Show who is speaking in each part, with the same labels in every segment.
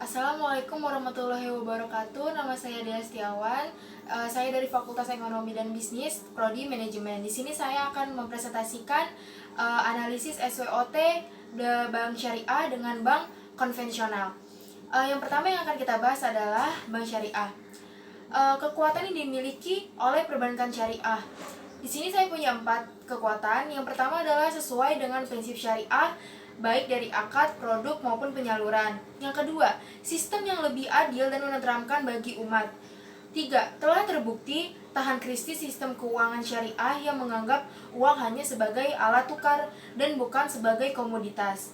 Speaker 1: Assalamualaikum warahmatullahi wabarakatuh. Nama saya Dea Setiawan. Saya dari Fakultas Ekonomi dan Bisnis, Prodi Manajemen. Di sini saya akan mempresentasikan analisis SWOT bank syariah dengan bank konvensional. Yang pertama yang akan kita bahas adalah bank syariah. Kekuatan yang dimiliki oleh perbankan syariah. Di sini saya punya 4 kekuatan. Yang pertama adalah sesuai dengan prinsip syariah, baik dari akad, produk, maupun penyaluran. Yang kedua, sistem yang lebih adil dan menenteramkan bagi umat. 3. Telah terbukti tahan krisis sistem keuangan syariah yang menganggap uang hanya sebagai alat tukar dan bukan sebagai komoditas.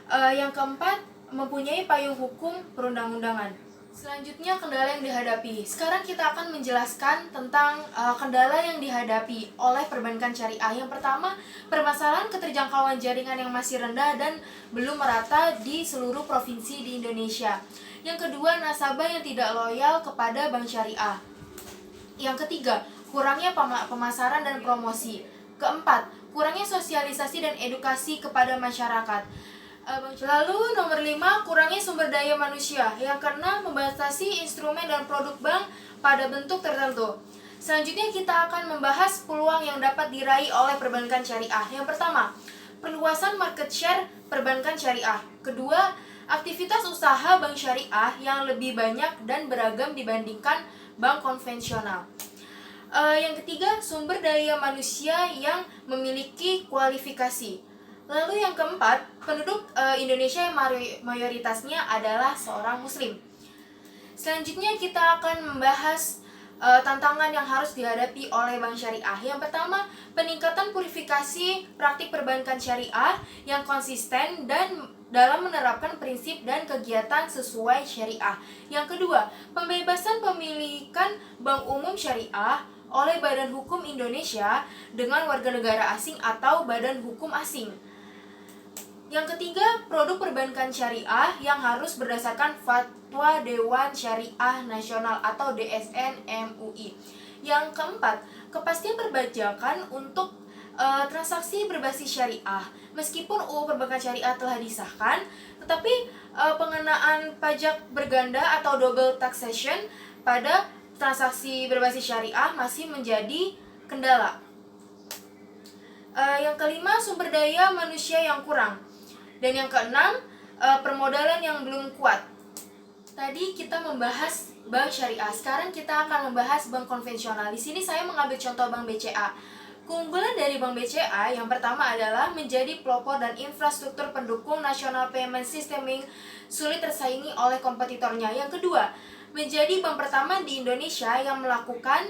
Speaker 1: Yang keempat, mempunyai payung hukum perundang-undangan. Selanjutnya, kendala yang dihadapi. Sekarang kita akan menjelaskan tentang kendala yang dihadapi oleh perbankan syariah. Yang pertama, permasalahan keterjangkauan jaringan yang masih rendah dan belum merata di seluruh provinsi di Indonesia. Yang kedua, nasabah yang tidak loyal kepada bank syariah. Yang ketiga, kurangnya pemasaran dan promosi. Keempat, kurangnya sosialisasi dan edukasi kepada masyarakat. Lalu nomor 5, kurangnya sumber daya manusia. Yang keenam, membatasi instrumen dan produk bank pada bentuk tertentu. Selanjutnya kita akan membahas peluang yang dapat diraih oleh perbankan syariah. Yang pertama, perluasan market share perbankan syariah. Kedua, aktivitas usaha bank syariah yang lebih banyak dan beragam dibandingkan bank konvensional. Yang ketiga, sumber daya manusia yang memiliki kualifikasi. Lalu yang keempat, penduduk Indonesia yang mayoritasnya adalah seorang muslim. Selanjutnya kita akan membahas tantangan yang harus dihadapi oleh bank syariah. Yang pertama, peningkatan purifikasi praktik perbankan syariah yang konsisten dan dalam menerapkan prinsip dan kegiatan sesuai syariah. Yang kedua, pembebasan pemilikan bank umum syariah oleh Badan Hukum Indonesia dengan warga negara asing atau badan hukum asing. Yang ketiga, produk perbankan syariah yang harus berdasarkan Fatwa Dewan Syariah Nasional atau DSN MUI. Yang keempat, kepastian perpajakan untuk transaksi berbasis syariah. Meskipun UU Perbankan Syariah telah disahkan, tetapi pengenaan pajak berganda atau double taxation pada transaksi berbasis syariah masih menjadi kendala. Yang kelima, sumber daya manusia yang kurang. Dan yang keenam, permodalan yang belum kuat. Tadi kita membahas bank syariah, sekarang kita akan membahas bank konvensional. Di sini saya mengambil contoh bank BCA. Keunggulan dari bank BCA yang pertama adalah menjadi pelopor dan infrastruktur pendukung nasional payment system yang sulit tersaingi oleh kompetitornya. Yang kedua, menjadi bank pertama di Indonesia yang melakukan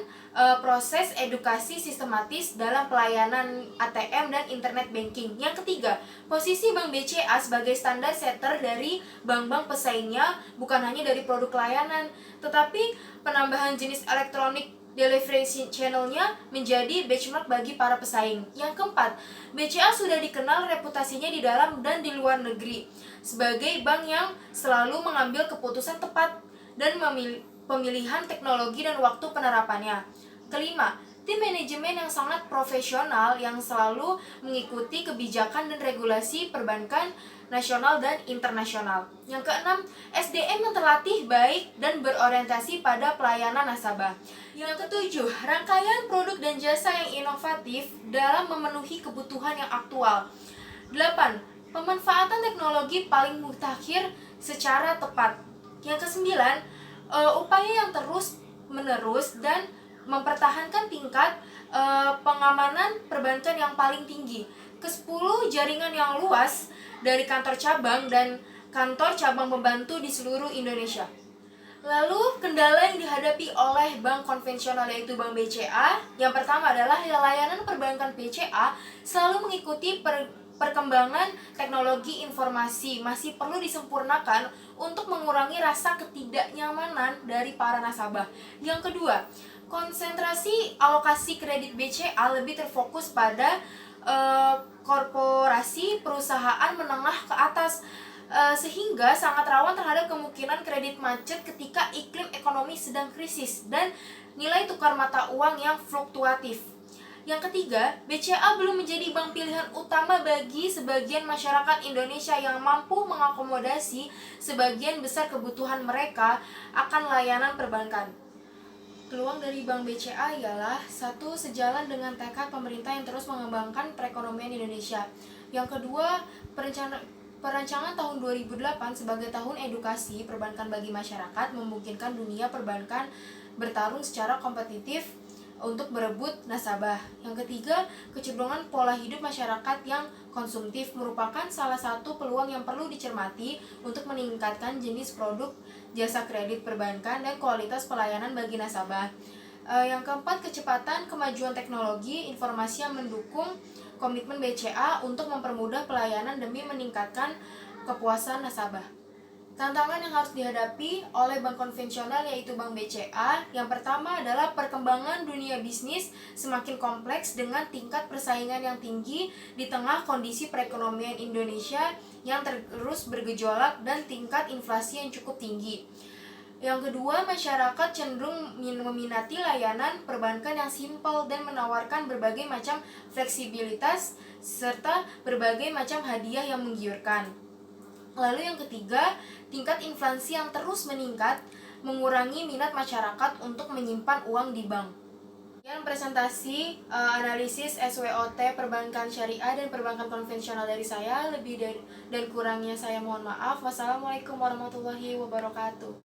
Speaker 1: proses edukasi sistematis dalam pelayanan ATM dan internet banking. Yang ketiga, posisi Bank BCA sebagai standar setter dari bank-bank pesaingnya bukan hanya dari produk layanan, tetapi penambahan jenis elektronik delivery channel-nya menjadi benchmark bagi para pesaing. Yang keempat, BCA sudah dikenal reputasinya di dalam dan di luar negeri sebagai bank yang selalu mengambil keputusan tepat dan pemilihan teknologi dan waktu penerapannya. Kelima, tim manajemen yang sangat profesional yang selalu mengikuti kebijakan dan regulasi perbankan nasional dan internasional. Yang keenam, SDM yang terlatih baik dan berorientasi pada pelayanan nasabah. Yang ketujuh, rangkaian produk dan jasa yang inovatif dalam memenuhi kebutuhan yang aktual. 8. Pemanfaatan teknologi paling mutakhir secara tepat. Yang kesembilan, upaya yang terus-menerus dan mempertahankan tingkat pengamanan perbankan yang paling tinggi. Ke-10, jaringan yang luas dari kantor cabang dan kantor cabang pembantu di seluruh Indonesia. Lalu, kendala yang dihadapi oleh bank konvensional yaitu Bank BCA. Yang pertama adalah layanan perbankan BCA selalu mengikuti perkembangan teknologi informasi, masih perlu disempurnakan untuk mengurangi rasa ketidaknyamanan dari para nasabah. Yang kedua, konsentrasi alokasi kredit BCA lebih terfokus pada korporasi perusahaan menengah ke atas, sehingga sangat rawan terhadap kemungkinan kredit macet ketika iklim ekonomi sedang krisis dan nilai tukar mata uang yang fluktuatif. Yang ketiga, BCA belum menjadi bank pilihan utama bagi sebagian masyarakat Indonesia yang mampu mengakomodasi sebagian besar kebutuhan mereka akan layanan perbankan. Peluang dari Bank BCA ialah satu, sejalan dengan tekad pemerintah yang terus mengembangkan perekonomian Indonesia. Yang kedua, perancangan tahun 2008 sebagai tahun edukasi perbankan bagi masyarakat memungkinkan dunia perbankan bertarung secara kompetitif untuk berebut nasabah. Yang ketiga, kecenderungan pola hidup masyarakat yang konsumtif merupakan salah satu peluang yang perlu dicermati untuk meningkatkan jenis produk jasa kredit perbankan dan kualitas pelayanan bagi nasabah. Yang keempat, kecepatan kemajuan teknologi informasi yang mendukung komitmen BCA untuk mempermudah pelayanan demi meningkatkan kepuasan nasabah. Tantangan yang harus dihadapi oleh bank konvensional yaitu Bank BCA. Yang pertama adalah perkembangan dunia bisnis semakin kompleks dengan tingkat persaingan yang tinggi di tengah kondisi perekonomian Indonesia yang terus bergejolak dan tingkat inflasi yang cukup tinggi. Yang kedua, masyarakat cenderung meminati layanan perbankan yang simpel dan menawarkan berbagai macam fleksibilitas serta berbagai macam hadiah yang menggiurkan. Lalu yang ketiga, tingkat inflasi yang terus meningkat mengurangi minat masyarakat untuk menyimpan uang di bank. Sekian presentasi analisis SWOT perbankan syariah dan perbankan konvensional dari saya. Lebih dan kurangnya saya mohon maaf. Wassalamualaikum warahmatullahi wabarakatuh.